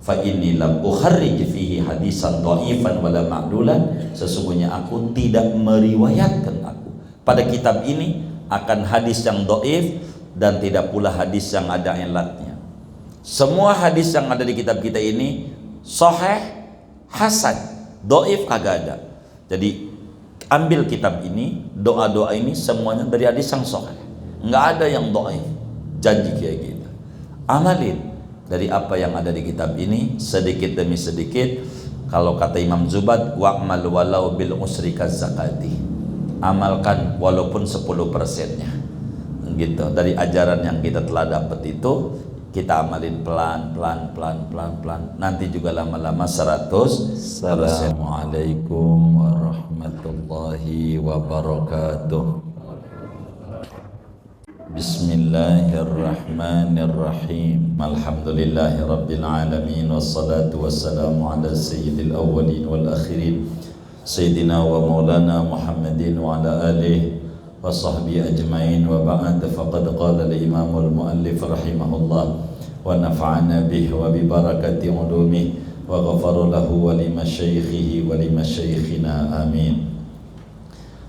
Fa inni lam ukharrij fihi hadisan dhaifan wala ma'dulan, sesungguhnya aku tidak meriwayatkan aku pada kitab ini akan hadis yang dhaif dan tidak pula hadis yang ada ilatnya. Semua hadis yang ada di kitab kita ini sahih, hasan, dhaif kagak ada. Jadi ambil kitab ini, doa-doa ini semuanya dari hadis yang sahih, enggak ada yang dhaif. Janji kayak gitu. Amalin dari apa yang ada di kitab ini sedikit demi sedikit. Kalau kata Imam Zubad, wa'mal walau bil usri kazakati, amalkan walaupun 10%-nya gitu dari ajaran yang kita telah dapat itu. Kita amalin pelan, nanti juga lama-lama 100%. Assalamualaikum warahmatullahi wabarakatuh. Bismillahirrahmanirrahim. Alhamdulillahi rabbil alamin, wassalatu wassalamu ala sayyidil awwalin wal akhirin, sayyidina wa maulana Muhammadin wa ala alihi wa sahbihi ajmain, wa ba'd. Faqad qala al-imam al-muallif rahimahullah wa nafa'ana bihi wa bi barakati ulumihi wa ghafara lahu wa li masyaikhihi wa li masyaikhina amin.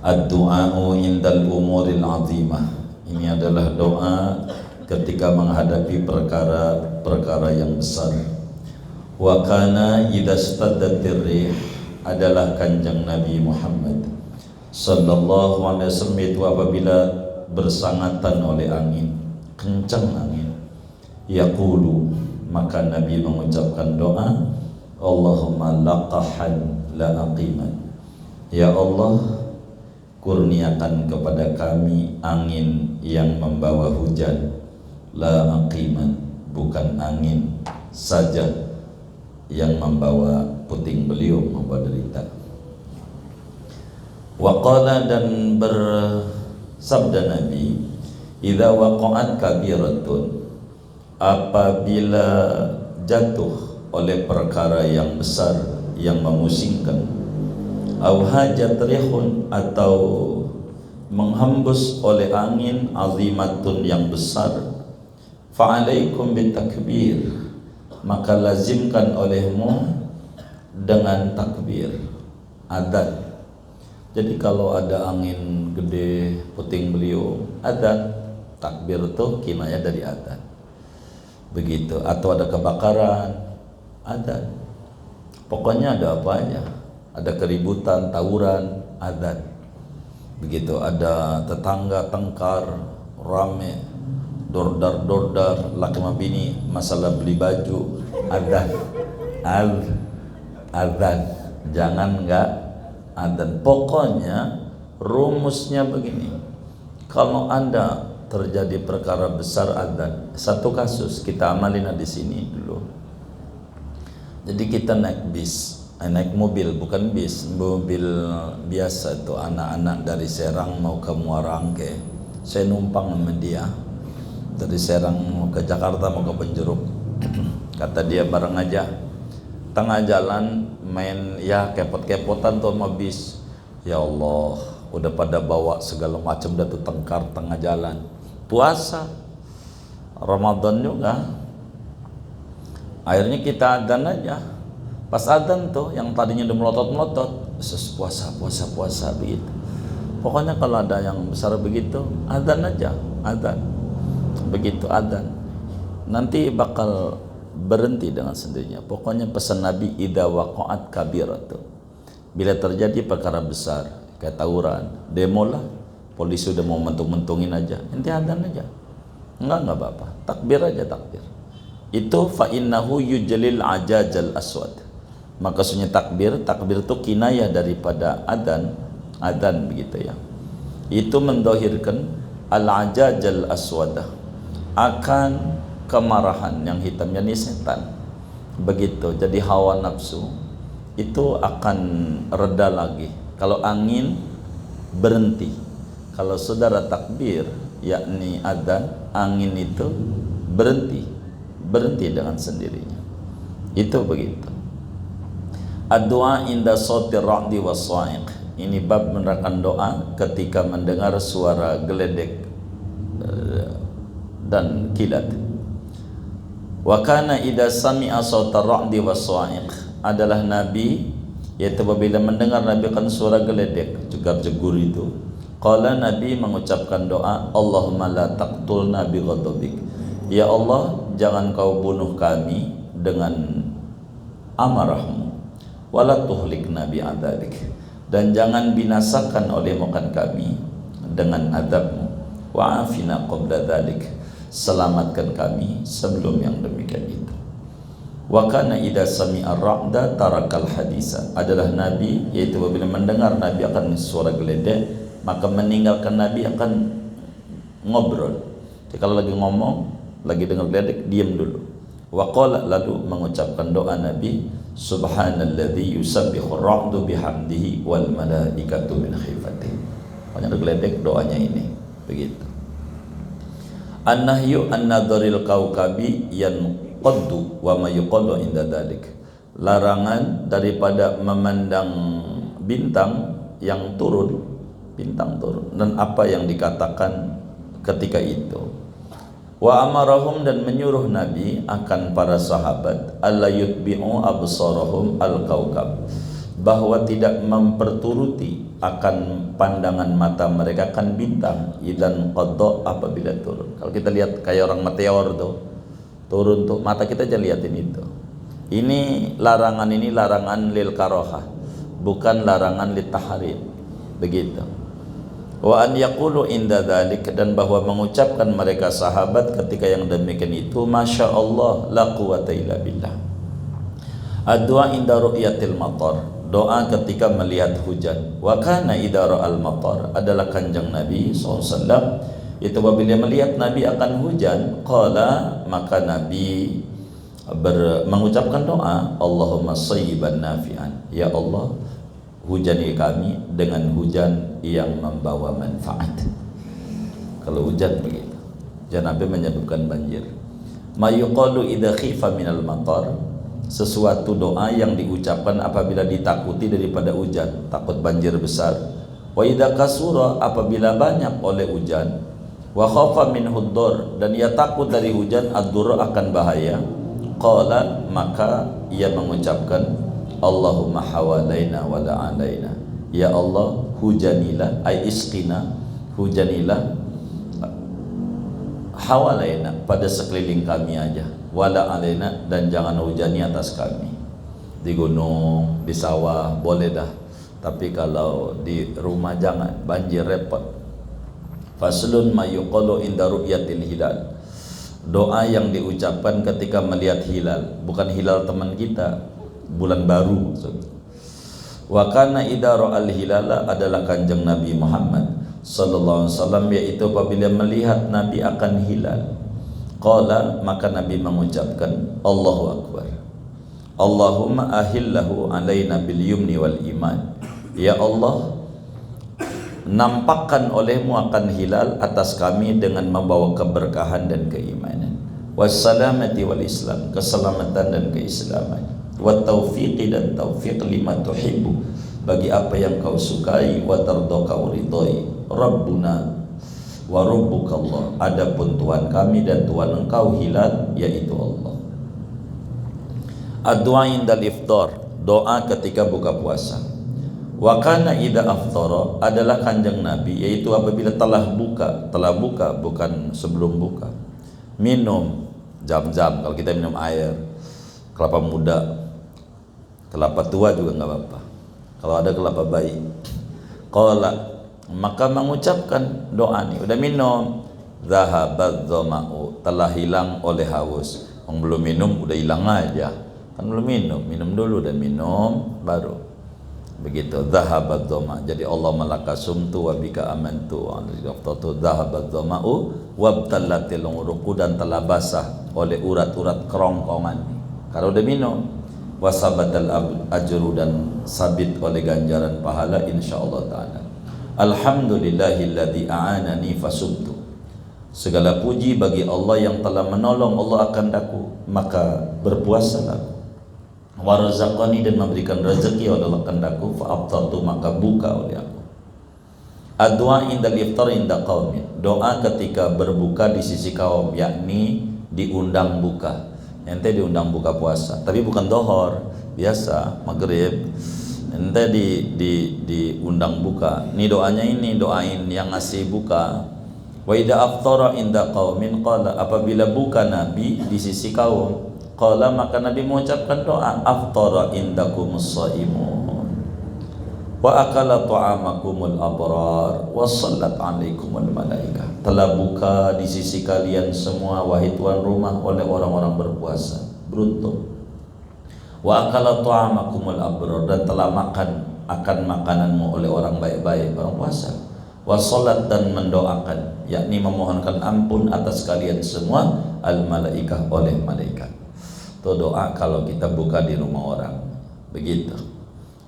Ad-du'a'u indal umuril 'azimah. Ini adalah doa ketika menghadapi perkara-perkara yang besar. Wa kana idza staddatir rih, adalah kanjeng Nabi Muhammad sallallahu alaihi wasallam itu apabila bersangatan oleh angin, kencang angin, yaqulu, maka Nabi mengucapkan doa, Allahumma laqahan la aqiman, ya Allah, kurniakan kepada kami angin yang membawa hujan, la aqiman, bukan angin saja yang membawa puting beliung, membawa derita. Waqala, dan bersabda Nabi, idza waqa'at kabiratun, apabila jatuh oleh perkara yang besar yang memusingkan, au hajat rihun, atau menghembus oleh angin, azimatun, yang besar, fa'alaikum bitakbir, maka lazimkan olehmu dengan takbir, adzan. Jadi kalau ada angin gede, puting beliung, adzan. Takbir itu kinayah dari adzan. Begitu. Atau ada kebakaran, adzan. Pokoknya ada apa aja, ada keributan, tawuran, adzan. Begitu. Ada tetangga tengkar, rame, dordar, laki sama bini masalah beli baju, adzan. Adzan. Jangan enggak adzan. Pokoknya rumusnya begini, kalau Anda terjadi perkara besar, adzan. Satu kasus kita amalin di sini dulu. Jadi kita naik bis, naik mobil, bukan bis, mobil biasa tuh, anak-anak dari Serang mau ke Muara Angke. Saya numpang sama dia dari Serang mau ke Jakarta, mau ke Penjeruk. Kata dia bareng aja, tengah jalan main ya kepot-kepotan tuh sama bis. Ya Allah, udah pada bawa segala macam, dah tuh tengkar tengah jalan. Puasa Ramadan juga. Akhirnya kita adzan aja. Pas adzan tuh yang tadinya udah melotot-melotot, puasa begitu. Pokoknya kalau ada yang besar begitu, adzan aja, adzan. Begitu adzan, nanti bakal berhenti dengan sendirinya. Pokoknya pesan Nabi, idza waqa'at kabiratu, bila terjadi perkara besar kayak tawuran, demo lah, polisi udah mau mentung-mentungin aja, ente adzan aja. Enggak apa-apa, takbir aja, takbir. Itu fa innahu yujlil ajajal aswad. Maka maksudnya takbir itu kinayah daripada adzan begitu ya. Itu mendohirkan al-ajajal aswadah, akan kemarahan yang hitam, yakni setan. Begitu. Jadi hawa nafsu itu akan reda lagi kalau angin berhenti. Kalau saudara takbir, yakni adzan, angin itu berhenti dengan sendirinya. Itu begitu. Ad-du'a inda sautir ra'di was-sa'iq. Ini bab menerangkan doa ketika mendengar suara geledek dan kilat. Wa kana idza sami'a sautar ra'di was-sa'iq, adalah Nabi yaitu apabila mendengar Nabi akan suara geledek jegar-jegur itu, qala, Nabi mengucapkan doa, Allahumma la taqtulna bi ghadabik, ya Allah jangan kau bunuh kami dengan amarahmu, wala tuhlikna bi adzabik, dan jangan binasakan oleh mukan kami dengan adabmu, wa afina qabla dzalik, selamatkan kami sebelum yang demikian itu. Wa kana idza sami'a ar-ra'da tarakal hadisa, adalah Nabi yaitu apabila mendengar Nabi akan suara geledek maka meninggalkan Nabi akan ngobrol. Jadi kalau lagi ngomong, lagi dengar geledek, diam dulu. Wa qala, lalu mengucapkan doa Nabi, subhanalladzi yusabbihu ar-ra'du bihamdihi wal malaikatu min khifatihi. Banyak geledek doanya ini begitu. An-nahyu an-nadharil kaukabi yanqaddu wa ma yuqaddu inda dzalik, larangan daripada memandang bintang yang turun, bintang turun, dan apa yang dikatakan ketika itu. Wa amarahum, dan menyuruh Nabi akan para sahabat, alla yutbi'u absarahum al-kaukab, bahwa tidak memperturuti akan pandangan mata mereka kan bintang, idan qadda, apabila turun. Kalau kita lihat kayak orang meteor tuh turun tuh, mata kita aja liatin itu. Ini larangan lil karohah, bukan larangan lit tahrim, begitu. Wa an yaqulu inda dzalik, dan bahwa mengucapkan mereka sahabat ketika yang demikian itu, masya Allah la quwata illa billah. Ad-du'a inda ru'yatil matar, doa ketika melihat hujan. Wa kana idza ra'al matar, adalah kanjeng Nabi SAW itu apabila melihat Nabi akan hujan, qala, maka Nabi mengucapkan doa, Allahumma sayyiban nafi'an, ya Allah hujani kami dengan hujan yang membawa manfaat. Kalau hujan begitu, hujan Nabi menyebabkan banjir. Ma yuqalu idza khifa minal matar, sesuatu doa yang diucapkan apabila ditakuti daripada hujan, takut banjir besar. Wa idza kasura, apabila banyak oleh hujan. Wa khafa minhu ad-dur, dan ia takut dari hujan, ad-dur akan bahaya. Qala, maka ia mengucapkan, Allahumma hawalaina wa la alaina, ya Allah hujanilah, ay isqina, hujanilah, hawalaina, pada sekeliling kami aja, wala alaina, dan jangan hujani atas kami. Di gunung, di sawah boleh dah, tapi kalau di rumah jangan, banjir repot. Faslun ma yuqalu inda ru'yatil hilal, doa yang diucapkan ketika melihat hilal, bukan hilal teman kita, bulan baru. Wa kana idza ra'al hilala, adalah kanjeng Nabi Muhammad sallallahu alaihi wasallam yaitu apabila melihat Nabi akan hilal, qala, maka Nabi mengucapkan, Allahu akbar, Allahumma ahillahu alaina bil yumni wal iman, ya Allah nampakkan olehmu akan hilal atas kami dengan membawa keberkahan dan keimanan, wassalamati wal islam, keselamatan dan keislaman, wa taufiqi, dan taufiq lima tuhibbu, bagi apa yang kau sukai, wa tarda, kau ridhai, rabbuna wa rabbuka Allah, adapun Tuhan kami dan Tuhan engkau hilal, yaitu Allah. Ad-du'a indal iftar, doa ketika buka puasa. Wa kana idza aftara, adalah kanjeng Nabi yaitu apabila telah buka bukan sebelum buka, minum jam-jam, kalau kita minum air kelapa muda, kelapa tua juga nggak apa-apa, kalau ada kelapa bayi. Qala, maka mengucapkan doa nih, udah minum, zahabadz dhama'u, telah hilang oleh haus. Yang belum minum udah hilang aja, kan belum minum dulu dan minum baru. Begitu, zahabadz dhama, jadi Allah malaka sumtu wa bika amantu, waqtatu zahabadz dhama'u wabtallatil uruqu, dan telah basah oleh urat-urat kerongkongan. Kalau udah minum, wasabatal ajru, dan sabit oleh ganjaran pahala insyaallah taala. Alhamdulillahilladzi a'anani fasubtu, segala puji bagi Allah yang telah menolong Allah akan aku, maka berpuasalah. Wa razaqani, dan memberikan rezeki oleh Allah akan aku, fa aftartu, maka buka oleh aku. Ad-du'a indal iftar inda qaumin, doa ketika berbuka di sisi kaum, yakni diundang buka. ente diundang buka puasa, tapi bukan dohor, biasa maghrib, ente diundang buka. Ini doanya, ini doain yang ngasih buka. Wa idza aftara inda qaumin qala, apabila buka Nabi di sisi kaum, qala maka Nabi mengucapkan doa, aftara indakumus shaimun wa akala ta'amakumul abrar wa sallat alaikumul malaikah. Telah buka di sisi kalian semua wahai tuan rumah oleh orang-orang berpuasa, beruntung. Wa akala ta'amakumul abrar, dan telah makan akan makananmu oleh orang baik-baik, orang puasa. Wa salat, dan mendoakan, yakni memohonkan ampun atas kalian semua, al malaikah, oleh malaikat. Itu doa kalau kita buka di rumah orang, begitu.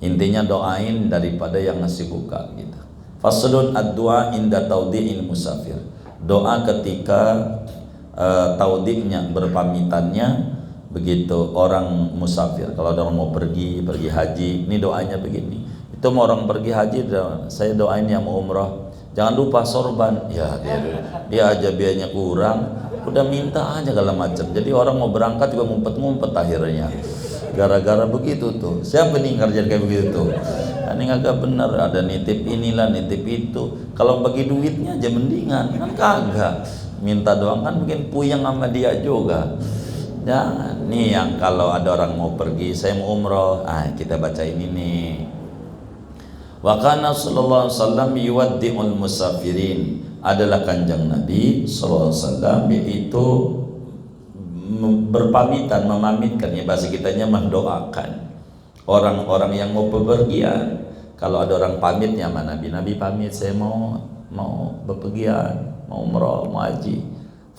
Intinya doain daripada yang ngasih buka gitu. Faslun ad-du'a inda taudi'il musafir. Doa ketika taudiknya, berpamitannya, begitu orang musafir. Kalau orang mau pergi haji, ini doanya begini. Itu mau orang pergi haji, saya doain yang mau umrah, jangan lupa sorban. Ya dia aja biayanya kurang, udah minta aja segala macam. Jadi orang mau berangkat juga ngumpet-ngumpet akhirnya. Gara-gara begitu tuh. Siapa nih ngerjain kayak begitu tuh? Ini agak bener, ada nitip inilah, nitip itu. Kalau bagi duitnya aja mendingan, kan kagak. Minta doang kan bikin puyeng sama dia juga. Jangan. Nih yang kalau ada orang mau pergi, saya mau umroh, kita baca ini nih. Wa kana sallallahu alaihi wasallam yuwaddi'ul musafirin. Adalah kanjeng Nabi sallallahu alaihi wasallam yaitu berpamitan, memamitkan, ya bahasa kitanya mendoakan orang-orang yang mau bepergian. Kalau ada orang pamitnya sama Nabi pamit, saya mau bepergian, mau umrah, mau haji.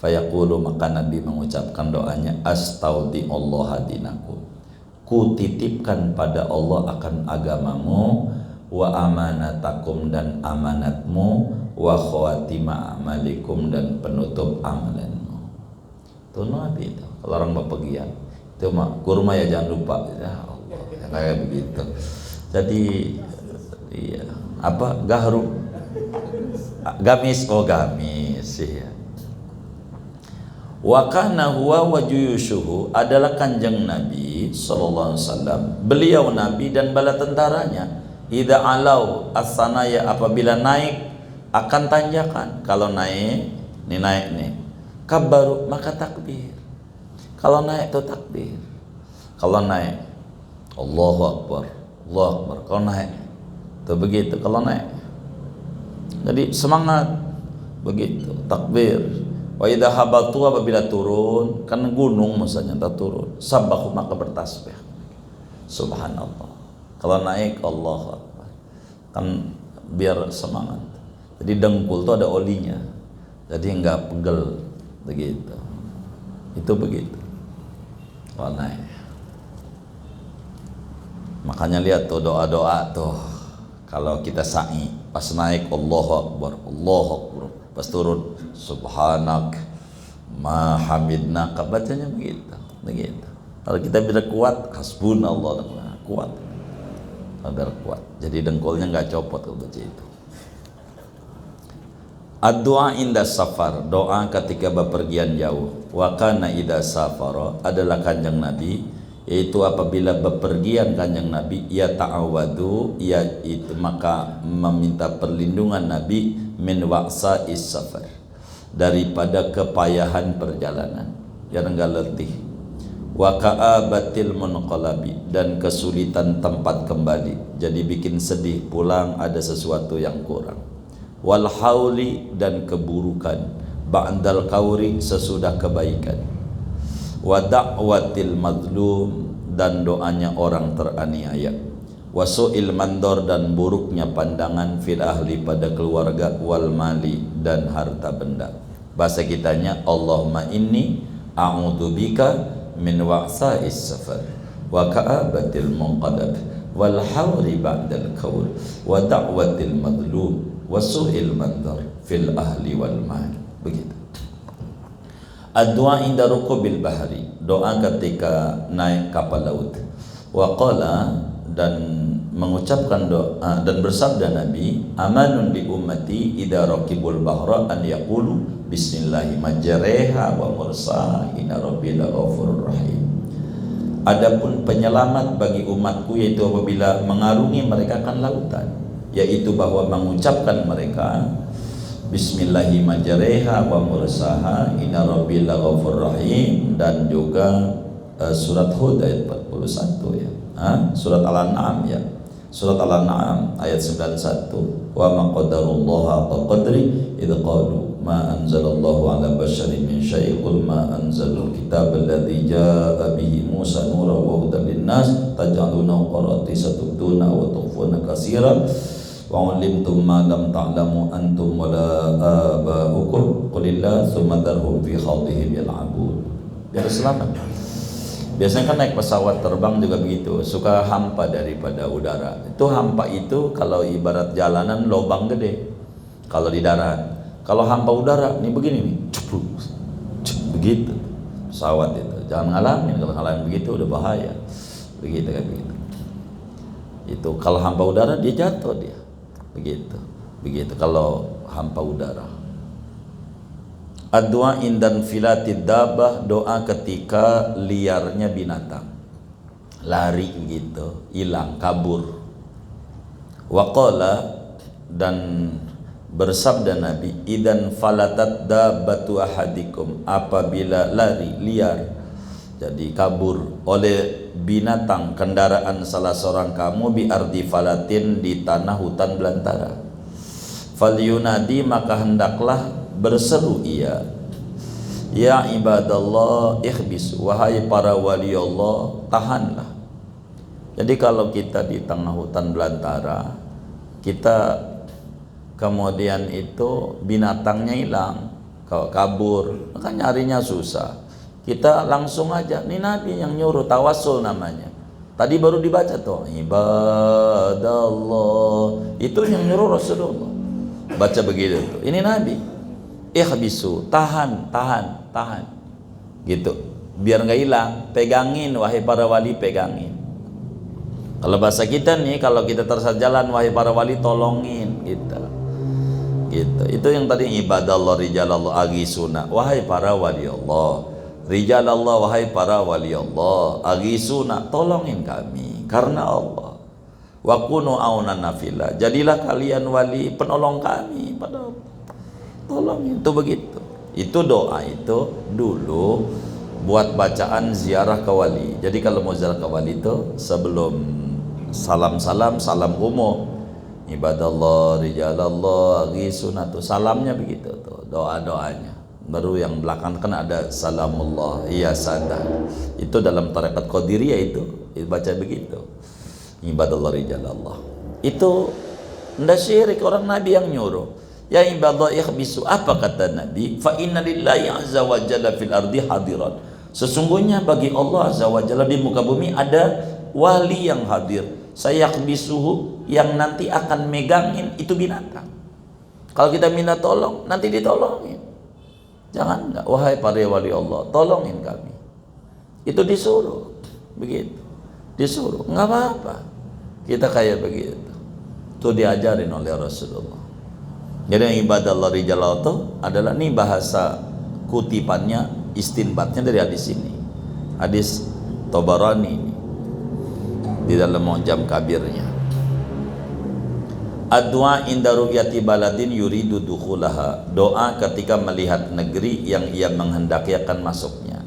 Fayaqulu, maka Nabi mengucapkan doanya, astaudi'allah dinakum, ku titipkan pada Allah akan agamamu, wa amanatakum, dan amanatmu, wa khawatima amalikum, dan penutup amalanmu. Itu Nabi itu. Kalau orang bepergian itu kurma ya jangan lupa, ya Allah, kayak begitu. Jadi iya, apa gahru, gamis, gamis ya. Wa kana huwa wa juyushuhu, adalah kanjeng Nabi sallallahu alaihi wasallam, beliau Nabi dan bala tentaranya, idza alau as-sanaya, apabila naik akan tanjakan. Kalau naik nih kabaru, maka takbir. Kalau naik itu takbir. Kalau naik Allahu Akbar, Allahu Akbar. Kalau naik itu begitu. Kalau naik, jadi semangat begitu, takbir. Wa idza habatu, apabila turun, kan gunung misalnya tak turun, sabbahu, maka bertasbih, subhanallah. Kalau naik Allahu Akbar, kan biar semangat. Jadi dengkul itu ada olinya, jadi enggak pegel begitu. Itu begitu kalau naik. Makanya lihat tuh doa-doa tuh, kalau kita sa'i pas naik Allahu Akbar, Allahu Akbar, pas turun subhanak ma hamidnaka, bacanya begitu. Kalau kita bisa kuat, hasbunallah, kuat, agar kuat. Jadi dengkulnya nggak copot kalau baca itu. Ad-du'a inda safar, doa ketika bepergian jauh. Wa kana idza safara, adalah kanjeng Nabi, yaitu apabila bepergian kanjeng Nabi, ya ta'awadu, yaitu maka meminta perlindungan Nabi, min wa'sa'is safar, daripada kepayahan perjalanan, biar enggak letih. Wa ka'abatil munqalabi, dan kesulitan tempat kembali, jadi bikin sedih pulang ada sesuatu yang kurang. Wal hauli, dan keburukan, ba'dal kauri, sesudah kebaikan. Wa da'watil madlum, dan doanya orang teraniaya. Wa su'il mandor, dan buruknya pandangan, fil ahli, pada keluarga, wal mali, dan harta benda. Bahasa kitanya, Allahumma inni a'udzubika min wa'sa'is safar wa ka'abatil munqadab wal hauli ba'dal kaur wa da'watil madlum wasu'il mandar fil ahli wal mal. Begitu. Ad-du'a inda rukubil bahari, doa ketika naik kapal laut. Wa qala, dan mengucapkan doa dan bersabda Nabi, amanun li ummati idza raqibul bahra an yaqulu bismillahi majreha wa mursaha inna rabbil ghafurur rahim. Adapun penyelamat bagi umatku yaitu apabila mengarungi mereka akan lautan, yaitu bahwa mengucapkan mereka bismillahi majreha wa mursaha inna rabbil ghafurur rahim. Dan juga surat Hud ayat 41 ya. Surat Al-An'am ya. Surat Al-An'am ayat 91, wa ma qadarullaha haqqa qadri idh qalu ma anzalallahu ala basyarin min syai' qul ma anzalul kitaba alladzi jaa'a bihi Musa nuran wa hudan linnas taj'alunahu qaratisa tubduna wa tukhfuna katsiran wa 'allimtum ma lam ta'lamu antum wala aba'ukum qulillah tsumma dharhum fi khawdihim yal'abun. Biar selamat. Biasanya kan naik pesawat terbang juga begitu, suka hampa daripada udara. Itu hampa itu kalau ibarat jalanan lubang gede kalau di darat. Kalau hampa udara nih begini nih, cepluk, begitu pesawat itu. Jangan ngalamin, kalau ngalamin begitu udah bahaya. Begitu kan begitu. Itu kalau hampa udara dia jatuh dia. Begitu. Begitu kalau hampa udara. Ad-du'a indan filatid dabah, doa ketika liarnya binatang, lari gitu, hilang, kabur. Waqala, dan bersabda Nabi, idan falatat dabbatu ahadikum, apabila lari, liar, jadi kabur oleh binatang kendaraan salah seorang kamu, bi ardi falatin, di tanah hutan belantara, falyunadi, maka hendaklah berseru ia, ya ibadallah ikhbis, wahai para wali Allah, tahanlah. Jadi kalau kita di tengah hutan belantara, kita kemudian itu binatangnya hilang, kalau kabur, maka nyarinya susah. Kita langsung aja, ini Nabi yang nyuruh, tawasul namanya. Tadi baru dibaca tuh, ibadallah, itu yang nyuruh Rasulullah. Baca begitu tuh, ini Nabi. Ikhbisu, tahan gitu, biar nggak hilang, pegangin wahai para wali, pegangin. Kalau bahasa kita nih, kalau kita tersesat jalan, wahai para wali, tolongin gitu. Itu yang tadi ibadallah rijalallah agisuna, wahai para wali Allah, rijalallah, wahai para wali Allah, agisuna, tolongin kami karena Allah. Wa kunu aunana fillah, jadilah kalian wali penolong kami pada Allah. Tolong, itu begitu. Itu doa itu dulu buat bacaan ziarah ke wali. Jadi kalau mau ziarah ke wali itu sebelum salam umum, ibadallah rijalallah agisuna, tuh salamnya begitu tuh, doa-doanya. Baru yang belakang kan ada salamullah iya sadah. Itu dalam tarekat Qadiriyah itu baca begitu. Ibadallah rijalallah. Itu ndak syirik, orang Nabi yang nyuruh. Ya ibadallah ikhbisu, apa kata Nabi? Fa inna lillahi azza wa jalla fil ardi hadiran. Sesungguhnya bagi Allah azza wa jalla di muka bumi ada wali yang hadir. Sayakbisuhu, yang nanti akan megangin itu binatang. Kalau kita minta tolong, nanti ditolongin. Jangan enggak, wahai para wali Allah, tolongin kami. Itu disuruh, begitu. Disuruh, enggak apa-apa. Kita kayak begitu. Itu diajarin oleh Rasulullah. Jadi ibadallah rijalal itu adalah, nih bahasa kutipannya, istinbatnya dari hadis ini, hadis Tabarani ini, di dalam Mu'jam Kabirnya. Ad-du'a inda ru'yati baladin yuridu dukhulaha, doa ketika melihat negeri yang ia menghendaki akan masuknya.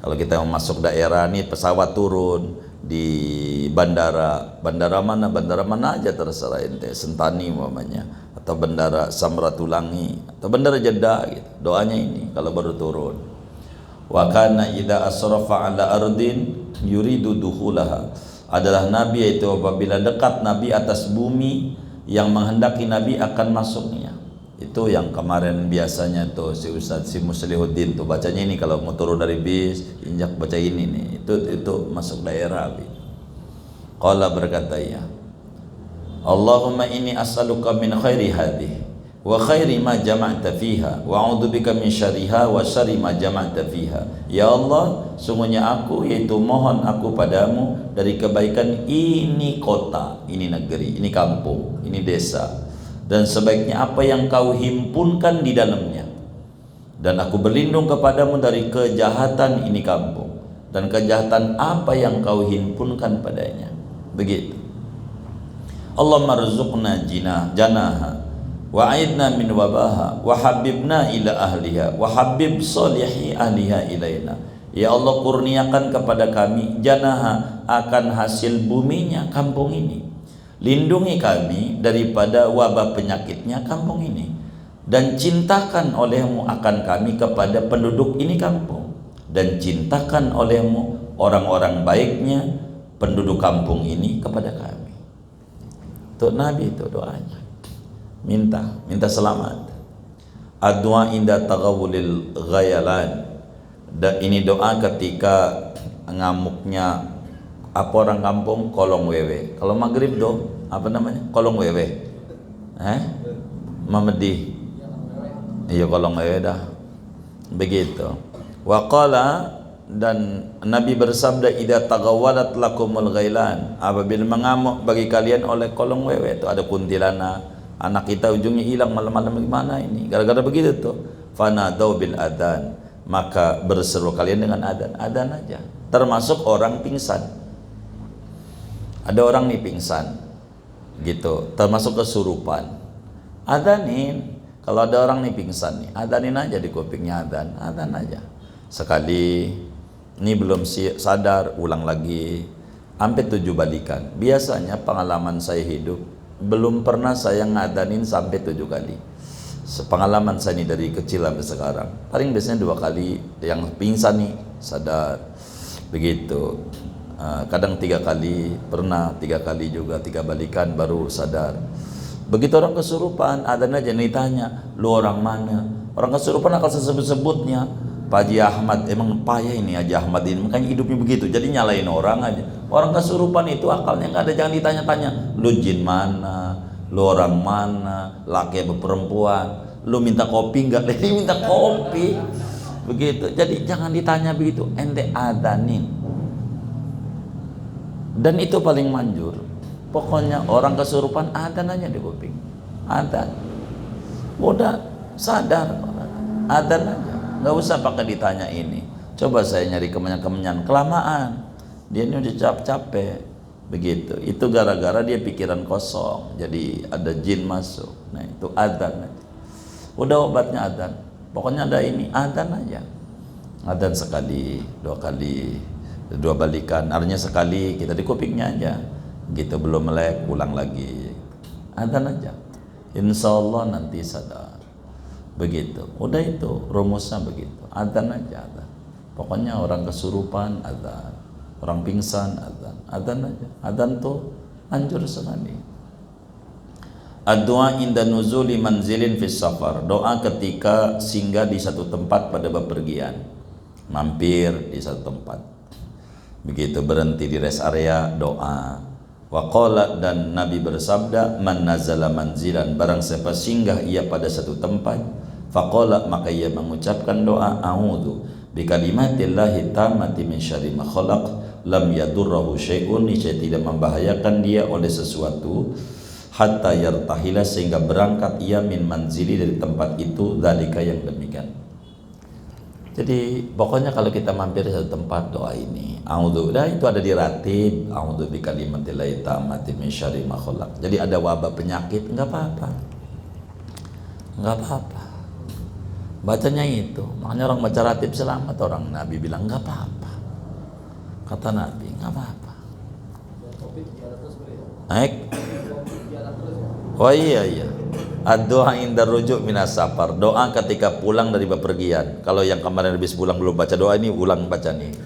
Kalau kita mau masuk daerah nih, pesawat turun di bandara mana aja terserah ente, Sentani umpamanya, atau bandara Samratulangi, atau bandara Jeddah gitu. Doanya ini kalau baru turun. Wa kana idza asrafa ala ardin yuridu dukhulaha, adalah Nabi yaitu apabila dekat Nabi atas bumi yang menghendaki Nabi akan masuknya. Itu yang kemarin biasanya tuh si Ustadz si Muslihuddin tuh bacanya ini, kalau mau turun dari bis injak baca ini nih, itu masuk daerah. Qala, berkata ya, Allahumma inni as'aluka min khairi hadhihi, wa khairi ma jama'ta fiha wa a'udzubika min syarriha wa syarri ma jama'ta fiha. Ya Allah, sungguhnya aku yaitu mohon aku padamu dari kebaikan ini kota, ini negeri, ini kampung, ini desa, dan sebaiknya apa yang kau himpunkan di dalamnya, dan aku berlindung kepadamu dari kejahatan ini kampung dan kejahatan apa yang kau himpunkan padanya. Begitu. Allahumma rzuqna janaha wa aidna min wabaha wa habibna ila ahliha wa habib solihi ahliha ilaina. Ya Allah, kurniakan kepada kami janaha, akan hasil buminya kampung ini. Lindungi kami daripada wabah penyakitnya kampung ini, dan cintakan olehmu akan kami kepada penduduk ini kampung, dan cintakan olehmu orang-orang baiknya penduduk kampung ini kepada kami. Untuk Nabi itu doanya. Minta selamat. Adua inda taghawulil ghayalan. Dan ini doa ketika ngamuknya apa orang kampung, kolong wewe. Kalau maghrib apa namanya? Kolong wewe. Mamedi. Iya, kolong wewe dah. Begitu. Wa qala, dan Nabi bersabda, idza taghawalat lakumul ghailan, apabila mengamuk bagi kalian oleh kolong wewe, itu ada kuntilanak, anak kita ujungnya hilang malam-malam, gimana ini gara-gara begitu tuh, fanadau bil adzan, maka berseru kalian dengan adzan aja. Termasuk orang pingsan, ada orang nih pingsan gitu, termasuk kesurupan, adzanin. Kalau ada orang nih pingsan nih, adzanin aja di kupingnya, adzan aja sekali. Ini belum sadar, ulang lagi sampai 7 balikan. Biasanya pengalaman saya hidup, belum pernah saya ngadanin sampai 7 kali. Sepengalaman saya ini dari kecil sampai sekarang, paling biasanya 2 kali. Yang pingsan nih sadar, begitu. Kadang 3 kali, pernah 3 kali juga, 3 balikan baru sadar. Begitu orang kesurupan, adzan aja nih tanya, lu orang mana? Orang kesurupan akal sebut-sebutnya, Pak Haji Ahmad, emang payah ini Haji Ahmad ini, makanya hidupnya begitu. Jadi nyalain orang aja. Orang kesurupan itu akalnya nggak ada, jangan ditanya-tanya. Lu jin mana? Lu orang mana? Laki atau perempuan? Lu minta kopi nggak? Dia minta kopi. Begitu. Jadi jangan ditanya begitu. Ente adanin. Dan itu paling manjur. Pokoknya orang kesurupan adan aja di kuping. Adan. Udah sadar. Adan aja. Nggak usah pakai ditanya ini. Coba saya nyari kemenyan-kemenyan, kelamaan. Dia ini udah capek. Begitu. Itu gara-gara dia pikiran kosong. Jadi ada jin masuk. Nah itu adzan. Udah obatnya adzan. Pokoknya ada ini, adzan aja. Adzan sekali, 2 kali, 2 balikan. Artinya sekali kita di kupingnya aja. Gitu belum melek, ulang lagi. Adzan aja. Insya Allah nanti sadar. Begitu, udah itu rumusnya begitu. Adzan aja, adzan. Pokoknya orang kesurupan adzan, orang pingsan adzan, adzan aja. Adzan tuh anjur sekali. Ad-du'a inda nuzuli manzilin fis safar, doa ketika singgah di satu tempat pada bepergian, mampir di satu tempat. Begitu berhenti di rest area, doa. Wa qala, dan Nabi bersabda, man nazala manzilan, barang siapa singgah ia pada satu tempat, faqala, maka ia mengucapkan doa, a'udzu bikalimatillahi tammati min syarri ma khalaq, lam yadurruhu syai'un, niscaya tidak membahayakan dia oleh sesuatu, hatta yartahila, sehingga berangkat ia min manzili, dari tempat itu, dzalika, yang demikian. Jadi pokoknya kalau kita mampir di satu tempat, doa ini, a'udzu, dah itu ada di ratib, a'udzu bikalimatillahi tammati min syarri ma khalaq. Jadi ada wabah penyakit, enggak apa-apa. Enggak apa-apa. Bacanya itu. Makanya orang baca ratib selamat, orang Nabi bilang enggak apa-apa. Kata Nabi, enggak apa-apa. Naik. Oh iya. Ad-du'a inda rujuk minas safar, doa ketika pulang dari bepergian. Kalau yang kemarin habis pulang belum baca doa ini, ulang baca nih.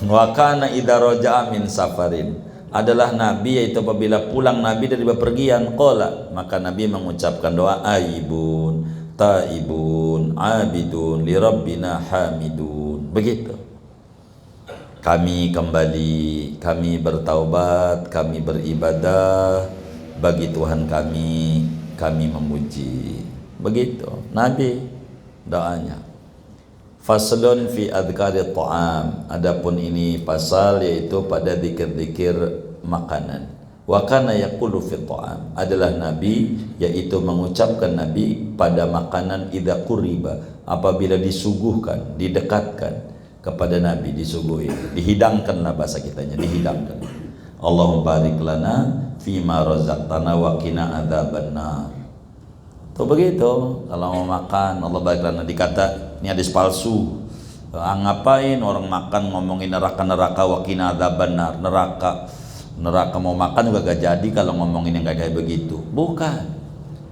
Wa kana idza raja'a min safarin, adalah Nabi yaitu apabila pulang Nabi dari bepergian, qala, maka Nabi mengucapkan doa, aibun taibun abidun li rabbina hamidun. Begitu. Kami kembali, kami bertaubat, kami beribadah bagi Tuhan kami memuji. Begitu Nabi doanya. Faslun fi adhkari ta'am. Adapun ini pasal yaitu pada zikir-zikir makanan. Wa kana yaqulu fi ta'am, adalah Nabi yaitu mengucapkan Nabi pada makanan idza quriba, apabila disuguhkan, didekatkan kepada Nabi, disuguhi, dihidangkanlah bahasa kitanya, dihidangkan. Allahumma barik lana fima razaqtana wa qina adzabannar. Tuh begitu kalau mau makan, Allah barik lana, dikata ini hadis palsu. Ngapain orang makan ngomongin neraka wa qina adzabannar, neraka mau makan juga gak jadi kalau ngomongin yang kayak begitu. Bukan,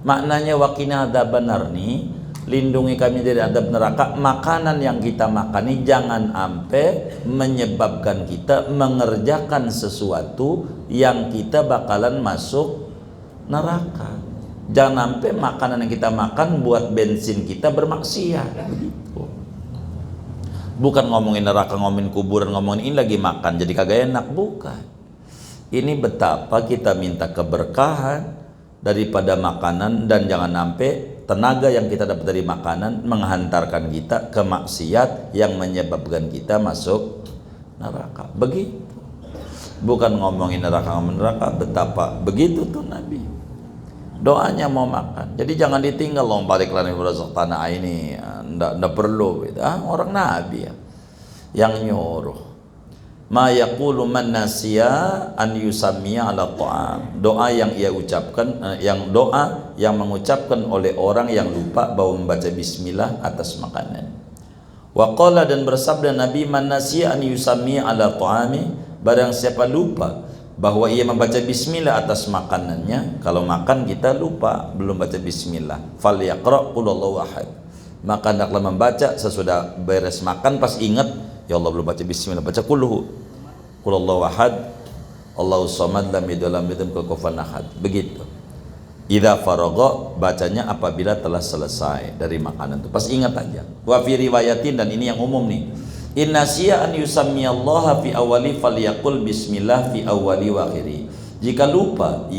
maknanya wa qina adzabannar nih, lindungi kami dari adab neraka. Makanan yang kita makan ini jangan sampai menyebabkan kita mengerjakan sesuatu yang kita bakalan masuk neraka. Jangan sampai makanan yang kita makan buat bensin kita bermaksiat. Begitu. Bukan ngomongin neraka, ngomongin kuburan, ngomongin ini lagi makan jadi kagak enak. Bukan. Ini betapa kita minta keberkahan daripada makanan, dan jangan sampai tenaga yang kita dapat dari makanan menghantarkan kita ke maksiat yang menyebabkan kita masuk neraka. Begitu. Bukan ngomongin neraka, betapa begitu tuh Nabi. Doanya mau makan. Jadi jangan ditinggal loh, balik lagi berazak tanah ini. Ndak perlu gitu. Orang Nabi ya yang nyuruh. Ma yaqulu man nasiya an yusammiya ala ta'am. Doa yang ia ucapkan, doa yang mengucapkan oleh orang yang lupa bahwa membaca bismillah atas makanan. Wa qala, dan bersabda Nabi, man nasiya an yusammiya ala ta'ami, barang siapa lupa bahwa ia membaca bismillah atas makanannya. Kalau makan kita lupa belum baca bismillah, fal yaqra qul huwallahu ahad, maka hendaklah membaca sesudah beres makan, pas ingat ya Allah belum baca bismillah, baca qul huwallahu ahad Allahus samad lam yalid walam yulad walam yakul lahu kufuwan ahad. Begitu. Idza faragha, bacanya apabila telah selesai dari makanan itu, pas ingat aja. Wa fi riwayatin, dan ini yang umum nih, inna siya an yusammiyallaha fi awali falyaqul bismillah fi awali wa akhiri. Jika lupa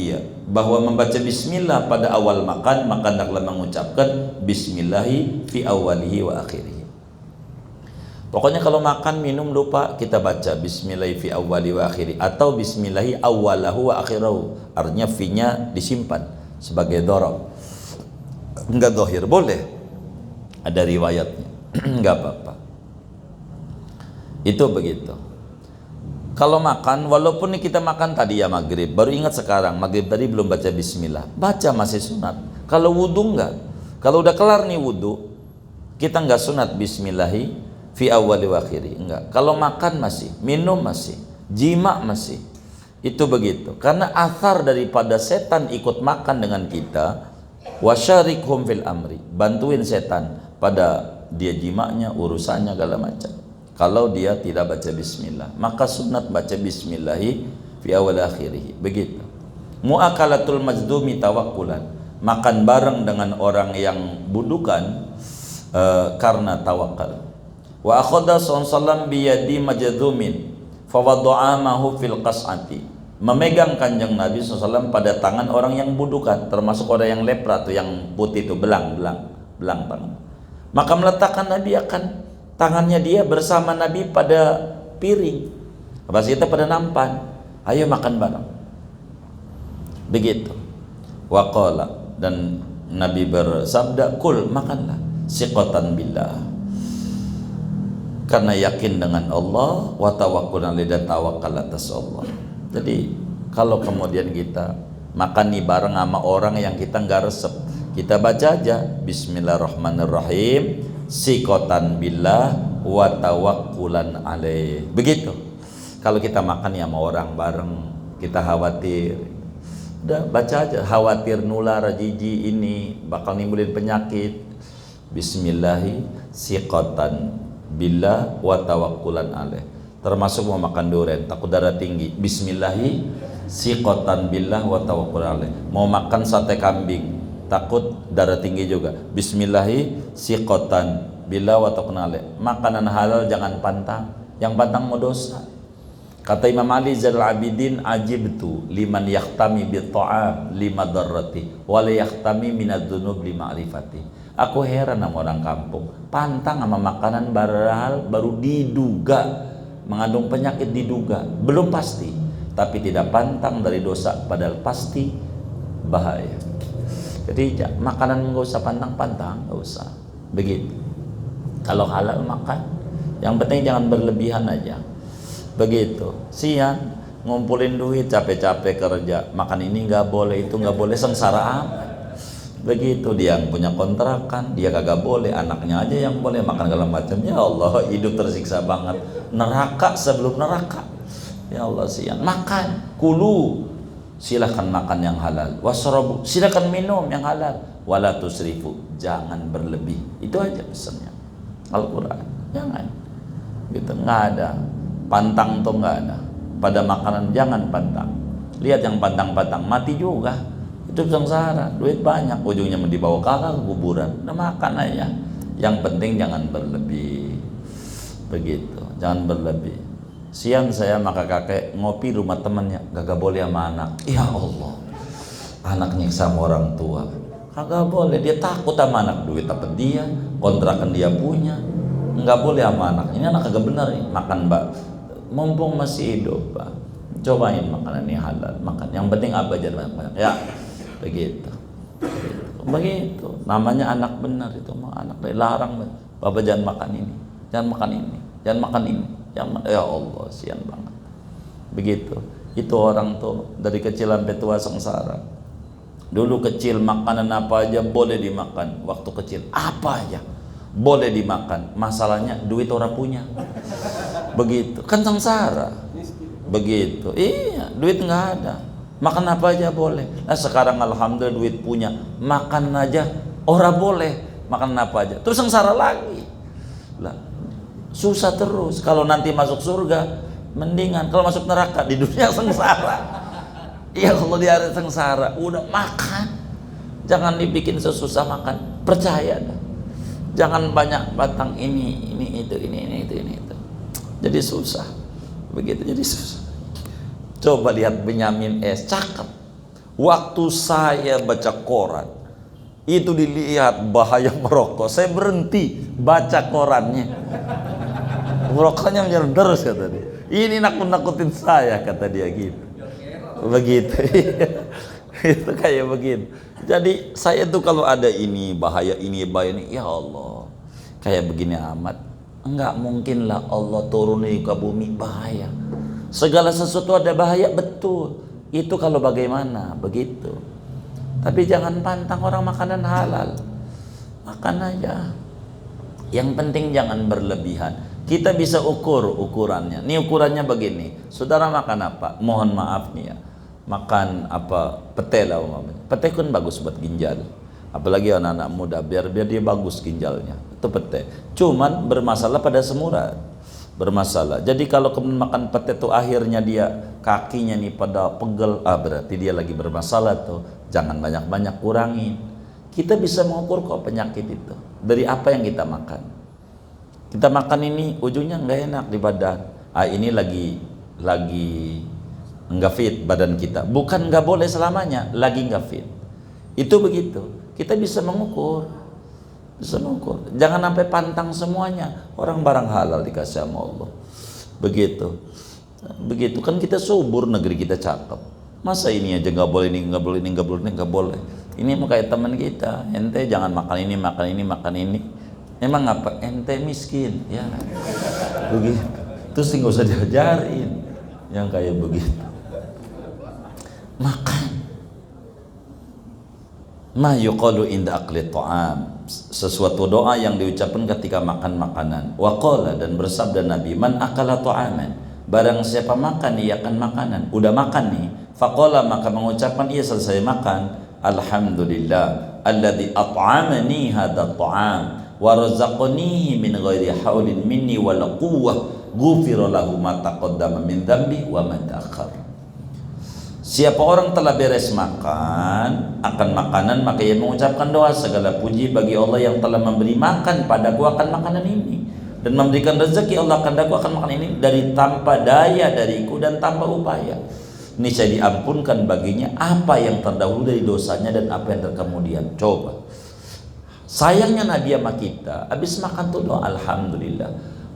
bahwa membaca bismillah pada awal makan, maka hendaklah mengucapkan bismillahi fi awalihi wa akhiri. Pokoknya kalau makan minum lupa, kita baca bismillahi fi awali wa akhiri, atau bismillahi awalahu wa akhirahu. Artinya fi-nya disimpan sebagai dhorob, enggak dohir, boleh, ada riwayatnya. Enggak apa-apa. Itu begitu. Kalau makan, walaupun kita makan tadi ya maghrib, baru ingat sekarang maghrib tadi belum baca bismillah, baca, masih sunat. Kalau wudhu enggak, kalau udah kelar nih wudhu, kita enggak sunat bismillahi fi awwali wa akhiri, enggak. Kalau makan masih, minum masih, jima masih. Itu begitu. Karena athar daripada setan ikut makan dengan kita, wasyarikhum fil amri, bantuin setan pada dia jimanya, urusannya segala macam. Kalau dia tidak baca bismillah, maka sunat baca bismillahi fi awal akhirih. Begitu. Muakalatul majdumi tawakkulan, makan bareng dengan orang yang budukan karena tawakal. Wa akhadha sallallahu biyadi majdumin fa wada'amahu fil qas'ati, memegang kanjeng Nabi SAW pada tangan orang yang budukan, termasuk orang yang lepra tuh, yang putih itu, belang tangan. Maka meletakkan Nabi akan tangannya dia bersama Nabi pada piring, pas kita pada nampan, ayo makan bareng. Begitu. Wa qala, dan Nabi bersabda, kul, makanlah, siqatan billah, karena yakin dengan Allah, wa tawakkulan lidah, tawakal atas Allah. Jadi kalau kemudian kita makan nih bareng sama orang yang kita nggak resep, kita baca aja bismillahirrahmanirrahim, siqatan billah wa tawakkulan alaih. Begitu. Kalau kita makan ya sama orang bareng, kita khawatir, udah baca aja, khawatir nular jijik ini bakal nimbulin penyakit, bismillahi siqatan billah wa tawakkulan alaih. Termasuk mau makan durian takut darah tinggi, bismillahi siqatan billah wa tawakkulan alaih. Mau makan sate kambing takut darah tinggi juga, bismillahi siqatan billah wa tawakkulan alaih. Makanan halal jangan pantang, yang pantang mau dosa. Kata Imam Ali Zainal Abidin, ajibtu liman yahtami bi ta'am lima darrati wa la yahtami minad dzunub lima ma'rifati. Aku heran sama orang kampung, pantang sama makanan baru diduga mengandung penyakit, diduga belum pasti, tapi tidak pantang dari dosa padahal pasti bahaya. Jadi makanan nggak usah pantang-pantang, nggak usah begitu. Kalau halal makan, yang penting jangan berlebihan aja. Begitu. Siang ngumpulin duit, capek-capek kerja, makan ini nggak boleh, itu nggak boleh, sengsara amat. Begitu. Dia yang punya kontrakan, dia kagak boleh, anaknya aja yang boleh makan segala macam. Ya Allah, hidup tersiksa banget. Neraka sebelum neraka. Ya Allah, siang makan, kulu, silakan makan yang halal, wasrabu, silakan minum yang halal, wala tusrifu, jangan berlebih. Itu aja pesannya Al-Quran. Jangan gitu, nggak ada pantang tuh, nggak ada. Pada makanan jangan pantang. Lihat yang pantang-pantang mati juga, hidup sengsara, duit banyak, ujungnya dibawa kakak ke kuburan. Udah makan aja, yang penting jangan berlebih. Begitu, jangan berlebih. Siang saya maka kakek ngopi rumah temannya, kagak boleh sama anak. Ya Allah, anak nyiksa sama orang tua, kagak boleh. Dia takut sama anak, duit dapat dia, kontrakan dia punya, nggak boleh sama anak. Ini anak kagak benar nih, makan mbak, mumpung masih hidup, Pak. Cobain makanan ini halal, makan. Yang penting apa aja banyak. Ya, begitu. Begitu. Namanya anak benar itu, mah anak larang, Bapak jangan makan ini, jangan makan ini, jangan makan ini. Ya Allah, sian banget. Begitu. Itu orang tuh dari kecil sampai tua sengsara. Dulu kecil makanan apa aja boleh dimakan, waktu kecil apa aja boleh dimakan. Masalahnya duit orang punya. Begitu, kan sengsara. Begitu. Iya, duit nggak ada. Makan apa aja boleh. Nah sekarang alhamdulillah duit punya, makan aja orang boleh, makan apa aja. Terus sengsara lagi. Lah, susah terus. Kalau nanti masuk surga mendingan, kalau masuk neraka di dunia sengsara. Iya, kalau di akhirat sengsara. Udah makan, jangan dibikin sesusah makan. Percaya dah. Jangan banyak batang ini itu. Jadi susah. Begitu, jadi susah. Coba lihat Benyamin S, cakep. Waktu saya baca koran, itu dilihat bahaya merokok, saya berhenti baca korannya. Merokoknya menjalan terus, kata dia. Ini nakut-nakutin saya, kata dia gitu. Begitu. Itu kayak begitu. Jadi saya tuh kalau ada ini bahaya ini, ya Allah, kayak begini amat, enggak mungkin lah Allah turuni ke bumi bahaya. Segala sesuatu ada bahaya, betul. Itu kalau bagaimana, begitu. Tapi jangan pantang orang makanan halal. Makan aja. Yang penting jangan berlebihan. Kita bisa ukur ukurannya. Ini ukurannya begini. Saudara makan apa? Mohon maaf nih ya. Makan apa? Pete lah umpamanya. Pete kan bagus buat ginjal. Apalagi anak-anak muda, biar dia bagus ginjalnya. Itu pete. Cuman bermasalah pada semurah. Bermasalah. Jadi kalau kemudian makan pete itu akhirnya dia kakinya nih pada pegel, berarti dia lagi bermasalah tuh. Jangan banyak-banyak, kurangin. Kita bisa mengukur kok penyakit itu dari apa yang kita makan. Kita makan ini ujungnya nggak enak di badan. Ini lagi nggak fit badan kita. Bukan nggak boleh selamanya, lagi nggak fit. Itu begitu. Kita bisa mengukur. Jangan sampai pantang semuanya. Orang barang halal dikasih sama Allah. Begitu. Begitu kan kita subur, negeri kita cakep. Masa ini aja nggak boleh, ini nggak boleh, ini nggak boleh, ini nggak boleh. Ini mau kayak teman kita. Ente jangan makan ini, makan ini, makan ini. Emang apa? Ente miskin, ya. Begitu. Terus nggak usah diajarin yang kayak begitu. Makan. Ma yuqalu inda akli ta'am, sesuatu doa yang diucapkan ketika makan makanan. Wa qala, dan bersabda Nabi, man akala ta'aman, barang siapa makan ia akan makanan. Udah makan nih, faqala, maka mengucapkan ia selesai makan, alhamdulillah alladzi at'amani hadha ta'am wa razaqanihi min ghairi haulin minni wala quwwah, ghufira lahu ma taqaddama min dhanbi wa ma ta'akhkhar. Siapa orang telah beres makan akan makanan, maka ia mengucapkan doa, segala puji bagi Allah yang telah memberi makan padaku akan makanan ini. Dan memberikan rezeki Allah akan daku akan makan ini dari tanpa daya dariku dan tanpa upaya. Ini saya diampunkan baginya apa yang terdahulu dari dosanya dan apa yang terkemudian. Coba. Sayangnya Nabi sama kita, habis makan tuh doa alhamdulillah.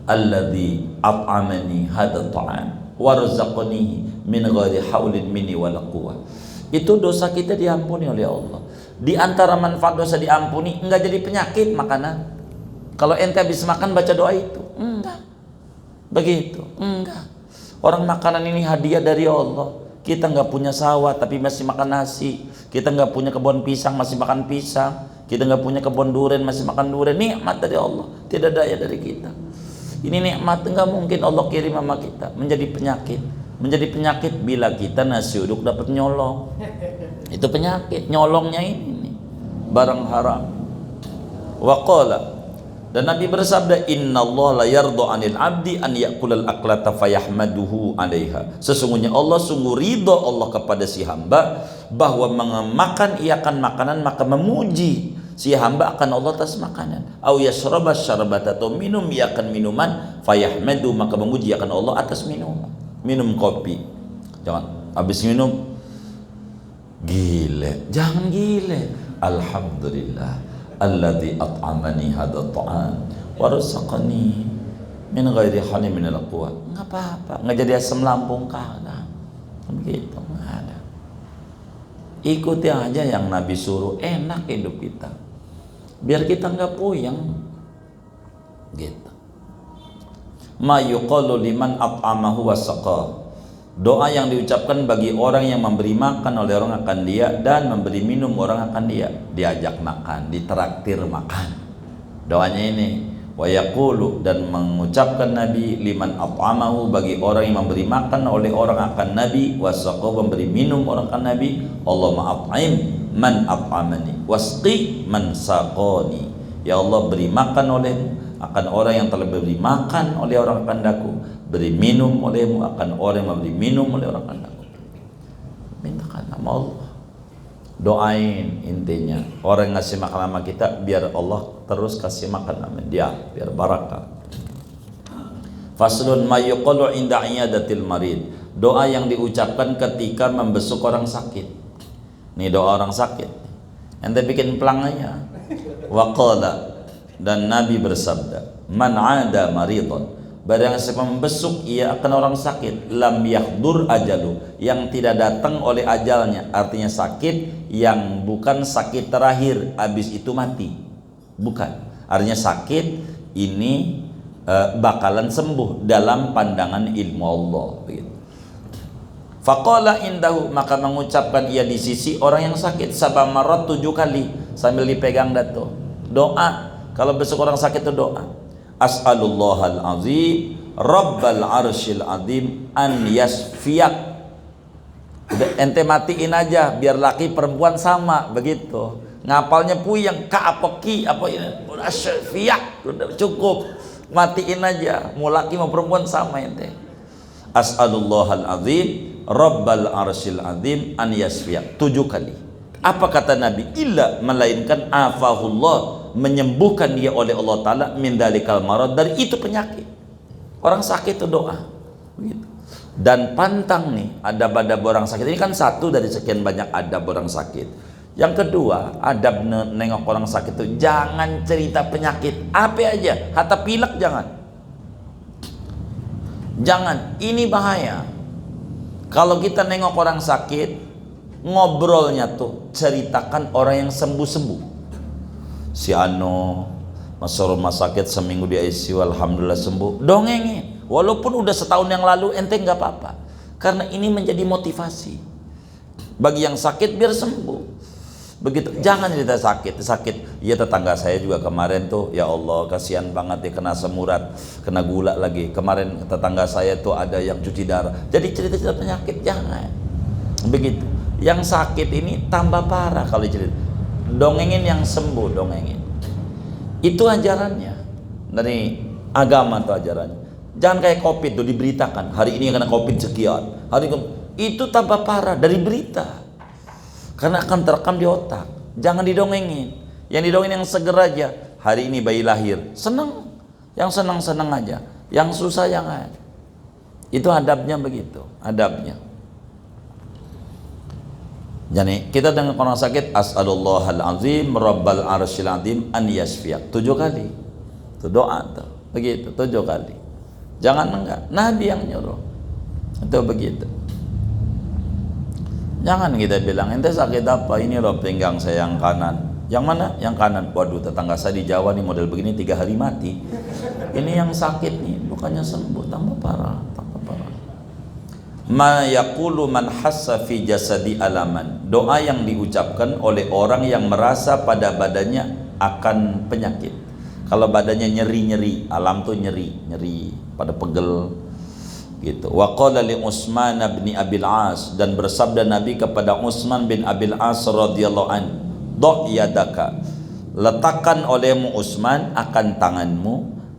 Alladzi at'amani hadha ta'am warzaqanihi min ghairi haulin minni wala quwwah. Itu dosa kita diampuni oleh Allah. Di antara manfaat dosa diampuni, enggak jadi penyakit makanan. Kalau ente habis makan baca doa itu, enggak. Begitu, enggak. Orang makanan ini hadiah dari Allah. Kita nggak punya sawah tapi masih makan nasi. Kita nggak punya kebun pisang masih makan pisang. Kita nggak punya kebun durian masih makan durian. Nikmat dari Allah, tidak daya dari kita. Ini nikmat nggak mungkin Allah kirim sama kita menjadi penyakit. Menjadi penyakit bila kita nasi uduk dapat nyolong. Itu penyakit, nyolongnya ini barang haram. Waqala, dan Nabi bersabda, innallaha la yarda 'anil 'abdi an ya'kulal aklata fayahmaduhu 'alaiha. Sesungguhnya Allah sungguh ridha Allah kepada si hamba bahwa memakan iakan makanan maka memuji si hamba akan Allah atas makanan. Au yashraba syarbata, atau minum iakan minuman fayahmadu maka memuji akan Allah atas minuman. Minum kopi, jangan habis minum gile, jangan gile. Alhamdulillah alladzi at'amani hadha ta'am wa razaqani min ghairi halin min al-quwa. Enggak apa-apa, enggak jadi asam lambung kagak. Begitu, enggak ada. Ikuti aja yang Nabi suruh, enak hidup kita. Biar kita enggak puyeng. Gitu. Ma yuqalu liman at'amahu wa saqa. Doa yang diucapkan bagi orang yang memberi makan oleh orang akan dia dan memberi minum orang akan dia. Diajak makan, ditraktir makan. Doanya ini, wa yaqulu, dan mengucapkan Nabi liman at'amahu bagi orang yang memberi makan oleh orang akan Nabi, wasaqa, memberi minum orang akan Nabi. Allahumma at'im man at'amani wasqi man saqani. Ya Allah, beri makan olehmu akan orang yang telah beri makan oleh orang kandaku, beri minum olehmu akan orang yang memberi minum oleh orang kandaku. Mintakan nama Allah, doain. Intinya orang yang ngasih makan sama kita, biar Allah terus kasih makan sama dia, biar barakah. Faslun ma yuqalu inda iyadatil marid. Doa yang diucapkan ketika membesuk orang sakit. Nih doa orang sakit, ente bikin pelangannya. Waqala, dan Nabi bersabda, man 'ada maridon, barang siapa membesuk ia akan orang sakit, lam yahdur ajalu, yang tidak datang oleh ajalnya, artinya sakit yang bukan sakit terakhir habis itu mati, bukan, artinya sakit ini bakalan sembuh dalam pandangan ilmu Allah, begitu. Faqala indahu, maka mengucapkan ia di sisi orang yang sakit, sabamarat 7 kali sambil dipegang datu. Doa kalau besok orang sakit itu doa, as'alullahal azim rabbal arsyil azim an yasfiyak. Udah ente matiin aja biar laki perempuan sama, begitu. Ngapalnya puyeng ka apa ki apa ini asfiyak, udah cukup, matiin aja, mau laki mau perempuan sama ente. As'alullahal azim rabbal arsyil azim an yasfiyak 7 kali. Apa kata Nabi? Illa, melainkan afahullah, menyembuhkan dia oleh Allah Ta'ala min dalikal marad, dari itu penyakit. Orang sakit itu doa, begitu. Dan pantang nih adab-adab orang sakit ini kan satu dari sekian banyak adab orang sakit. Yang kedua, adab nengok orang sakit itu jangan cerita penyakit apa aja, hatta pilek jangan. Jangan, ini bahaya. Kalau kita nengok orang sakit, ngobrolnya tuh ceritakan orang yang sembuh-sembuh. Si Ano masuk rumah sakit seminggu di ICU, alhamdulillah sembuh, dongengin. Walaupun udah setahun yang lalu, ente nggak apa-apa, karena ini menjadi motivasi bagi yang sakit biar sembuh. Begitu, jangan cerita sakit. Ya tetangga saya juga kemarin tuh, ya Allah kasihan banget dia kena asam urat, kena gula lagi. Kemarin tetangga saya tuh ada yang cuci darah. Jadi cerita-cerita penyakit jangan. Begitu. Yang sakit ini tambah parah kalau cerita. Dongengin yang sembuh, dongengin. Itu ajarannya dari agama tuh ajarannya. Jangan kayak COVID tuh diberitakan, hari ini kena COVID sekian, hari ini itu tambah parah dari berita. Karena akan terekam di otak. Jangan didongengin. Yang didongengin yang seger aja. Hari ini bayi lahir, senang. Yang senang-senang aja, yang susah jangan. Itu adabnya begitu, adabnya. Jadi kita dengan orang sakit, as'alullahal azim rabbal arsyil azim an yasfiyak, 7 kali. Itu doa tuh, begitu 7 kali. Jangan enggak, Nabi yang nyuruh. Itu begitu. Jangan kita bilang, ente sakit apa? Ini loh pinggang saya yang kanan. Yang mana? Yang kanan. Waduh, tetangga saya di Jawa nih model begini 3 hari mati. Ini yang sakit nih, bukannya sembuh, tambah parah, tambah parah. Ma yaqulu man hassa fi jasadi alaman. Doa yang diucapkan oleh orang yang merasa pada badannya akan penyakit. Kalau badannya nyeri-nyeri, alam tuh nyeri, pada pegel gitu. Wa qala li Utsman bin Abil As, dan bersabda Nabi kepada Utsman bin Abil As radhiyallahu an, "Do yadaka." Letakkan olehmu Utsman akan tanganmu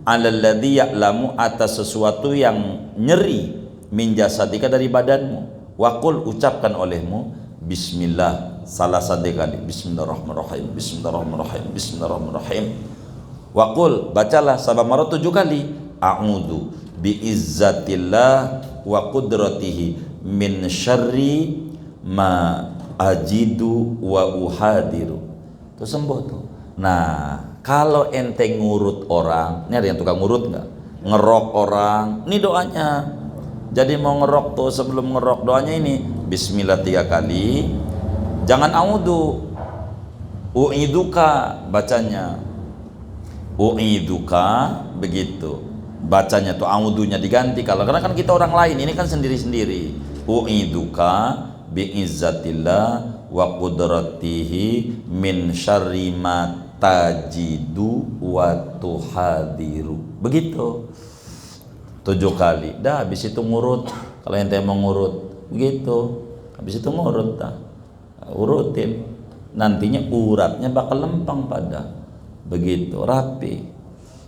alal ladzi ya'lamu, atas sesuatu yang nyeri min jasadika dari badanmu. Waqul, ucapkan olehmu bismillah salah satu kali, bismillahirrahmanirrahim, bismillahirrahmanirrahim, bismillahirrahmanirrahim. Waqul, bacalah 7 kali, a'udzu biizzatillah wa qudratihi min syarri ma ajidu wa uhadiru. Itu sembuh tuh. Nah, kalau ente ngurut orang, ini ada yang tukang ngurut nggak? Ngerok orang, ini doanya. Jadi mau ngerok tuh, sebelum ngerok doanya ini bismillah 3 kali. Jangan a'udzu, u'iduka bacanya, u'iduka begitu bacanya tuh, a'udzunya diganti. Kalau karena kan kita orang lain, ini kan sendiri-sendiri. U'iduka biizzatillah wa qudratihi min syarri ma tajidu wa tuhadiru. Begitu 7 kali. Dah habis itu ngurut. Kalau ente mau ngurut begitu, habis itu ngurut dah. Urutin. Nantinya uratnya bakal lempeng pada. Begitu rapi.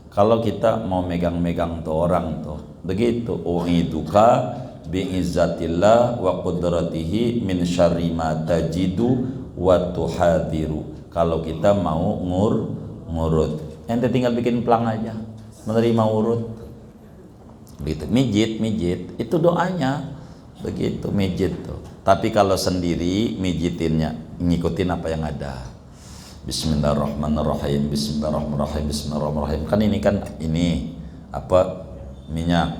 Kalau kita mau megang-megang tuh orang tuh begitu, u'iduka biizzatillah wa qudratihi min syarri ma tajidu wa tuhadiru. Kalau kita mau ngurut, ente tinggal bikin pelang aja, menerima urut begitu. Mijit itu doanya begitu, mijit tuh. Tapi kalau sendiri mijitinnya ngikutin apa yang ada. Bismillahirrahmanirrahim, bismillahirrahmanirrahim, bismillahirrahmanirrahim. Kan ini kan ini apa, minyak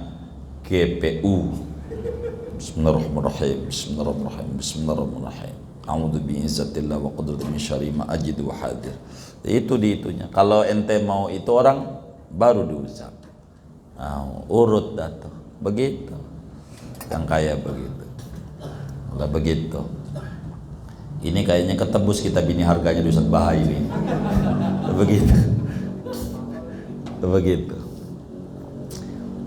GPU. Bismillahirrahmanirrahim, bismillahirrahmanirrahim, bismillahirrahmanirrahim. A'udzu bi'izzatillah wa qudratihi min syarri ma ajidu wa hadir. Itu di itunya. Kalau ente mau itu orang baru diucap. Nah, urut datu. Begitu. Yang kaya begitu. Kalau begitu. Ini kayaknya ketebus kita bini harganya di Ustaz Bahai ini. Begitu. Begitu.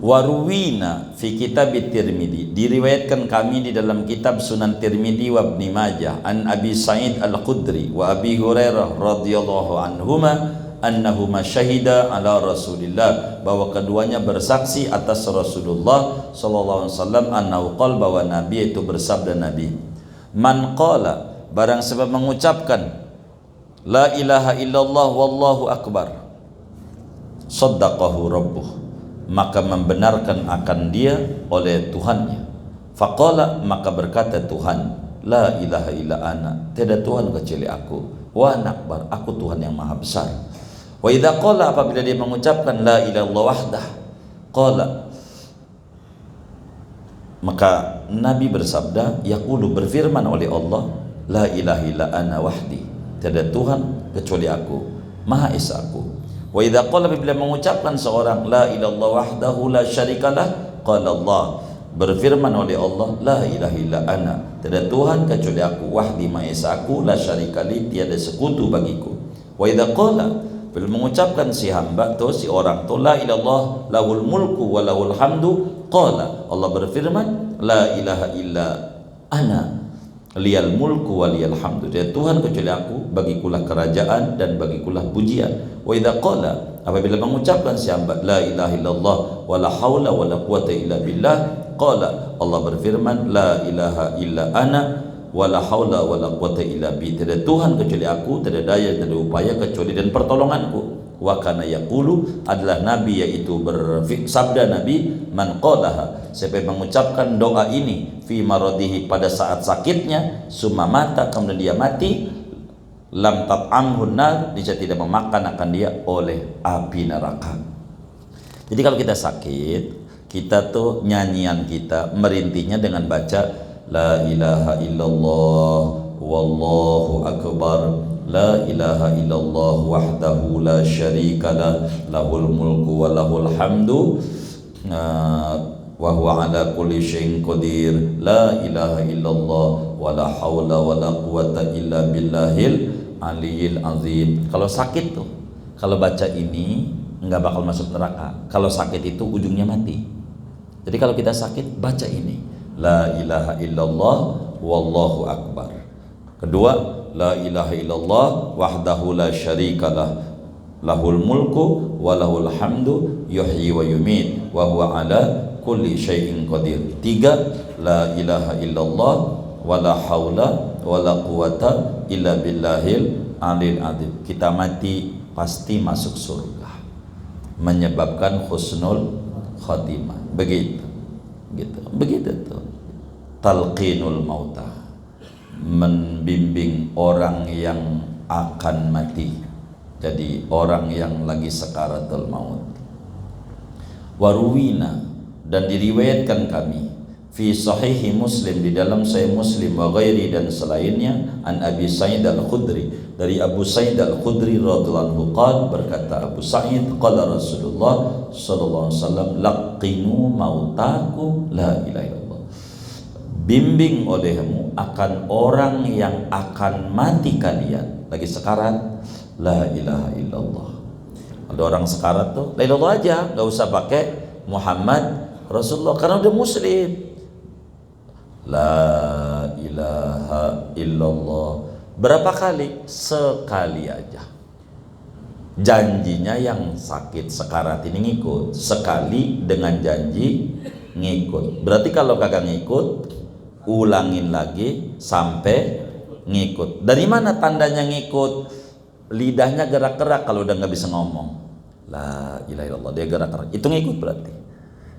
Waruwina fi kitab Tirmidzi, diriwayatkan kami di dalam kitab Sunan Tirmidzi wa Ibnu Majah an Abi Sa'id Al-Khudri wa Abi Hurairah radhiyallahu anhuma annahuma syahida ala Rasulillah, bahwa keduanya bersaksi atas Rasulullah sallallahu alaihi wasallam, annahu qala, bahwa Nabi itu bersabda, Nabi, man qala, barang siapa mengucapkan la ilaha illallah wallahu akbar, saddaqahu rabbuh, maka membenarkan akan dia oleh Tuhannya. Faqala, maka berkata Tuhan, la ilaha illa ana, tiada Tuhan kecuali aku, wa akbar, aku Tuhan yang maha besar. Wa idza qala, apabila dia mengucapkan la ilaha illallah wahdah, qala, maka Nabi bersabda, yaqulu, berfirman oleh Allah, la ilaha illa ana wahdi, tiada Tuhan kecuali aku, maha esa aku. Wa idza qala, apabila mengucapkan seorang la ilallah wahdahu la syarikalah, qala Allah, berfirman oleh Allah, la ilaha illa ana, tiada Tuhan kecuali aku, wahdi maha esa aku, la syarikali, tiada sekutu bagiku. Wa idza qala, bila mengucapkan si hamba tu, si orang tu, la ilallah lahul mulku wa lahul hamdu, qala, Allah berfirman, la ilaha illa ana liyal mulku wa liyal hamdu, dia Tuhan kecuali aku, bagikulah kerajaan dan bagikulah pujian. Wa idza qala, apabila mengucapkan si hamba la ilaha illallah wa la haula wa la quwata illa billah, qala, Allah berfirman, la ilaha illa ana wa la haula wa la quwata illa bi, tiada Tuhan kecuali aku, tiada daya, tiada upaya kecuali dan pertolonganku. wa kana yaqulu adalah nabi, yaitu sabda nabi, man qalaha, siapa yang mengucapkan doa ini fi maradihi pada saat sakitnya, summa mata, kemudian dia mati, lam tat'amhun nar, dia tidak memakan akan dia oleh api neraka. Jadi kalau kita sakit, kita tuh nyanyian kita merintihnya dengan baca la ilaha illallah wallahu akbar, la ilaha illallah wahdahu la syarikalah, lahul mulku wa lahul hamdu wa huwa ala kulli syai'in qadir, la ilaha illallah wa la haula wa la quwata illa billahil aliyil azim. Kalau sakit tuh, kalau baca ini nggak bakal masuk neraka. Kalau sakit itu ujungnya mati. Jadi kalau kita sakit, baca ini, la ilaha illallah wallahu akbar. Kedua, la ilaha illallah wahdahu la syarikalah, lahul mulku wa lahul hamdu yuhyi wa yumit wa huwa ala kulli syai'in qadir. Tiga, la ilaha illallah wa la haula wa la quwata illa billahil alil azim. Kita mati pasti masuk surga, menyebabkan husnul khatimah. Begitu tuh talqinul mauta, membimbing orang yang akan mati, jadi orang yang lagi sakaratul maut. Waruwina, dan diriwayatkan kami, fi sahihi Muslim, di dalam sahih Muslim, wa ghairi, dan selainnya, an Abi Sa'id al-Khudri, dari Abu Sa'id al-Khudri radhiyallahu anhu, berkata Abu Sa'id, qala Rasulullah sallallahu alaihi wasallam, laqinu mautaku la ilaha illallah, bimbing olehmu akan orang yang akan mati kalian lagi sekarat, la ilaha illallah. Ada orang sekarat tuh la ilallah aja, nggak usah pakai Muhammad Rasulullah, karena udah muslim. La ilaha illallah berapa kali? Sekali aja. Janjinya yang sakit sekarat ini ngikut, sekali dengan janji ngikut. Berarti kalau kagak ngikut, ulangin lagi sampai ngikut. Dari mana tandanya ngikut? Lidahnya gerak-gerak. Kalau udah nggak bisa ngomong la ilaha illallah, dia gerak-gerak, itu ngikut berarti.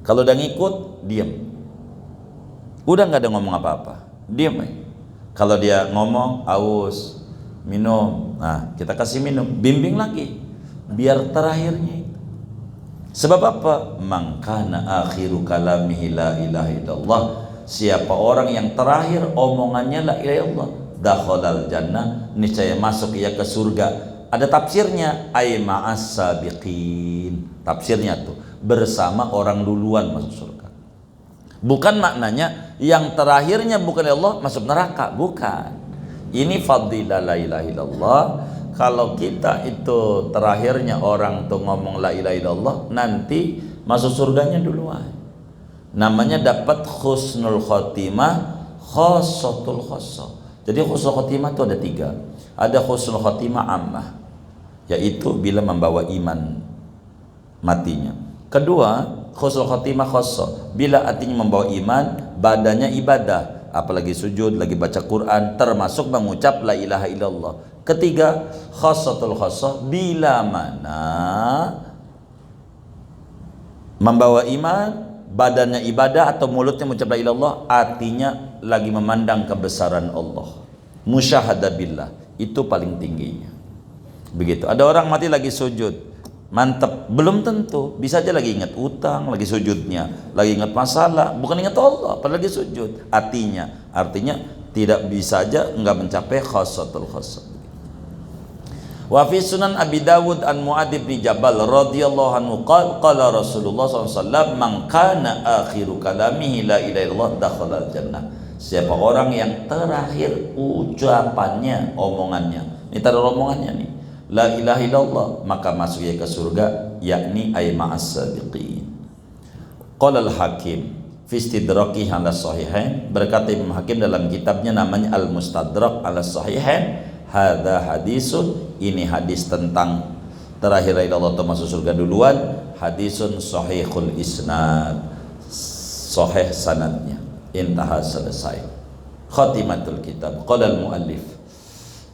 Kalau udah ngikut, diam. Udah nggak ada ngomong apa-apa, diam aja. Kalau dia ngomong, aus, minum, nah kita kasih minum, bimbing lagi, biar terakhirnya itu. Sebab apa? Mangkana akhiru kalamihi la ilaha illallah, siapa orang yang terakhir omongannya la ilaha illallah, dakhalal jannah, niscaya masuk ia ke surga. Ada tafsirnya, ay ma'as sabiqin, tafsirnya tuh bersama orang duluan masuk surga. Bukan maknanya yang terakhirnya bukan Allah masuk neraka, bukan. Ini fadilah la ilaha illallah. Kalau kita itu terakhirnya orang tuh ngomong la ilaha illallah, nanti masuk surganya duluan. Namanya dapat husnul khotimah, khossatul khossah. Jadi husnul khotimah itu ada tiga. Ada husnul khotimah ammah, yaitu bila membawa iman matinya. Kedua, husnul khotimah khossah, bila artinya membawa iman, badannya ibadah, apalagi sujud, lagi baca Quran, termasuk mengucap la ilaha illallah. Ketiga, khossatul khossah, bila mana membawa iman, badannya ibadah atau mulutnya mengucap la ilaha illallah, artinya lagi memandang kebesaran Allah, musyahadah billah, itu paling tingginya. Begitu. Ada orang mati lagi sujud, mantap, belum tentu, bisa aja lagi ingat utang, lagi sujudnya, lagi ingat masalah, bukan ingat Allah, padahal lagi sujud. Artinya tidak bisa aja nggak mencapai khossatul khossah. Wa fi sunan Abi Dawud an Mu'adz bin Jabal radhiyallahu anhu qala Rasulullah SAW, man kana akhiru kalamihi la ilaha illallah dakhala jannah, siapa orang yang terakhir ucapannya, omongannya, ini tadi omongannya nih, la ilaha illallah, maka masuk ia ke surga, yakni ay ma'as sabiqin. Qala al-Hakim fi istidraki ala sahihain, berkata Imam Hakim dalam kitabnya namanya Al-Mustadrak ala sahihain, hadza hadisun, ini hadis tentang terakhir la ilaha illallah atau masuk surga duluan, hadisun sahihul isnad, sahih sanadnya, intaha, selesai. Khatimatul kitab. Qala al-muallif,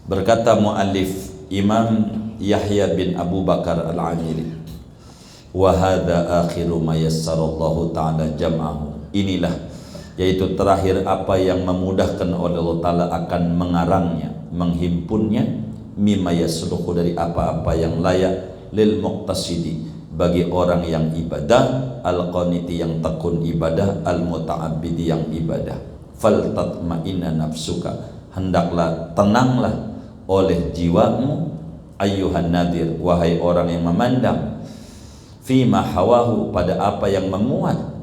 berkata muallif Imam Yahya bin Abu Bakar Al-Amiri. Wa hadza akhiru ma yassarallahu ta'ala jam'ahu. Inilah yaitu terakhir apa yang memudahkan oleh Allah Ta'ala akan mengarangnya, menghimpunnya, mimma yasluhu dari apa-apa yang layak lil muqtasidi bagi orang yang ibadah, al-qaniti yang tekun ibadah, al-muta'abbidi yang ibadah. Fal tatma'inna nafsuka, hendaklah tenanglah oleh jiwamu, ayyuhan nadir, wahai orang yang memandang, fima hawahu, pada apa yang memuat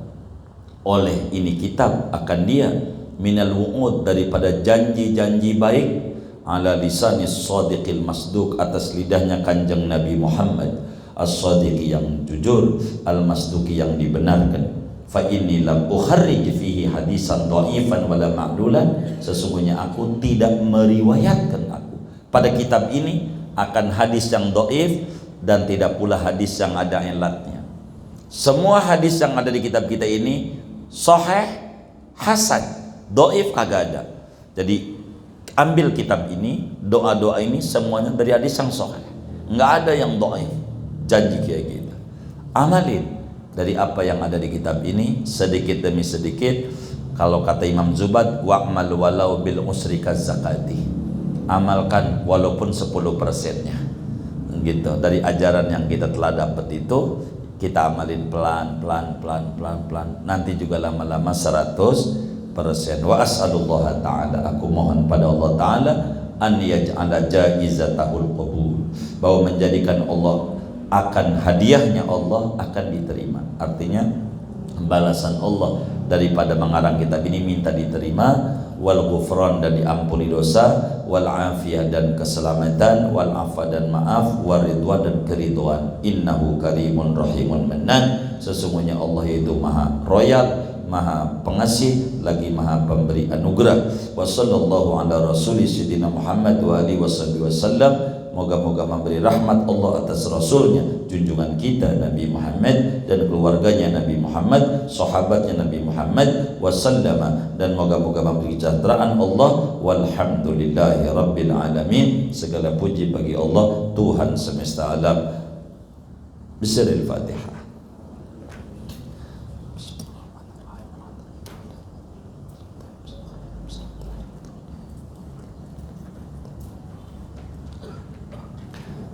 oleh ini kitab akan dia, minal wu'ud, daripada janji-janji baik, ala lisanis shadiqil masduq, atas lidahnya kanjeng Nabi Muhammad as-sadiqi yang jujur, al-masduqi yang dibenarkan. Fa inni lam ukharrij fihi hadisan dhaifan wala ma'lulan, sesungguhnya aku tidak meriwayatkan aku pada kitab ini akan hadis yang dhaif dan tidak pula hadis yang ada ilatnya. Semua hadis yang ada di kitab kita ini sahih, hasan, dhaif kagak ada. Jadi ambil kitab ini, doa-doa ini semuanya dari hadis yang sahih, nggak ada yang dhaif. Janji kayak gitu. Amalin dari apa yang ada di kitab ini sedikit demi sedikit. Kalau kata Imam Zubad, wa'mal walau bil usri kazakati, amalkan walaupun 10%-nya gitu dari ajaran yang kita telah dapat itu. Kita amalin pelan, nanti juga lama-lama 100%. Wa as'alullah ta'ala, aku mohon pada Allah Ta'ala, an yaj'ala jaizatahul qabul, bahwa menjadikan Allah akan hadiahnya Allah akan diterima. Artinya balasan Allah daripada mengarang kitab ini minta diterima, wal ghufran, dan diampuni dosa, wal afiyah, dan keselamatan, wal afa, dan maaf, wal ridwan, dan keriduan. Innahu karimun rahimun mannan, sesungguhnya Allah itu maha royal, maha pengasih, lagi maha pemberi anugerah. Wa sallallahu ala rasuli sayyidina Muhammad wa alihi wasallam. Moga-moga memberi rahmat Allah atas Rasulnya, junjungan kita Nabi Muhammad, dan keluarganya Nabi Muhammad, sahabatnya Nabi Muhammad, wasallama, dan moga-moga memberi kesejahteraan Allah. Walhamdulillahi rabbil alamin, segala puji bagi Allah Tuhan semesta alam. Bismillahil Fatihah.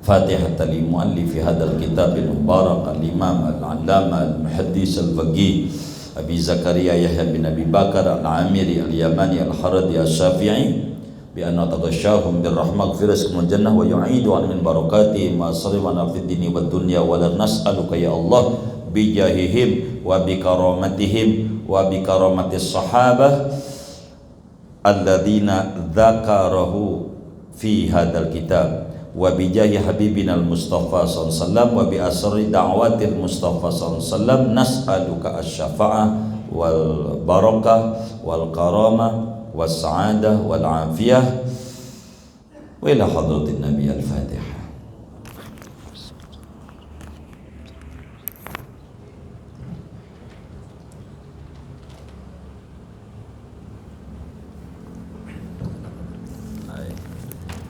Fatihah li muallif hadzal kitab al-mubarak al-imam al-allama al-muhaddis al-faqih Abi Zakaria Yahya bin Abi Bakar al-Amiri al-Yamani al-Haradi al-Syafi'i bi anna tadashahum bir rahmah firas kal jannah wa yu'idu an min barakati ma sarifana fid dini wad dunya wa la nas'aluka ya Allah bi jahihim wa bi karamatihim wa bi karamatis sahabah alladzina dzakarahu fi hadzal kitab wa bijahi habibina al-Mustafa sallallahu alaihi wasallam wa bi asri da'watil Mustafa sallallahu alaihi wasallam nas'aluka asy-syafa'ah wal barakah wal karamah was sa'adah wal afiyah wa ila hadratin Nabi. Al-Fatihah.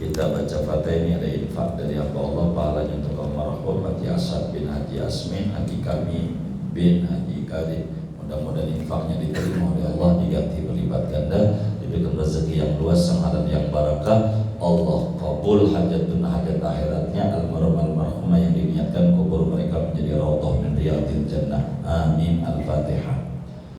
Kita baca Fatihah ini ada infak dari hamba Allah, pahalanya untuk almarhum Haji Asad bin Haji Asmin, Haji Kami bin Haji Karim. Mudah-mudahan infaknya diterima oleh Allah, diganti berlipat ganda, diberikan rezeki yang luas, yang halal, yang barakah. Allah kabul hajat dunia hajat akhiratnya almarhum-almarhumah yang diniatkan kubur mereka menjadi raudhah min riyadil jannah. Amin. Al-Fatihah.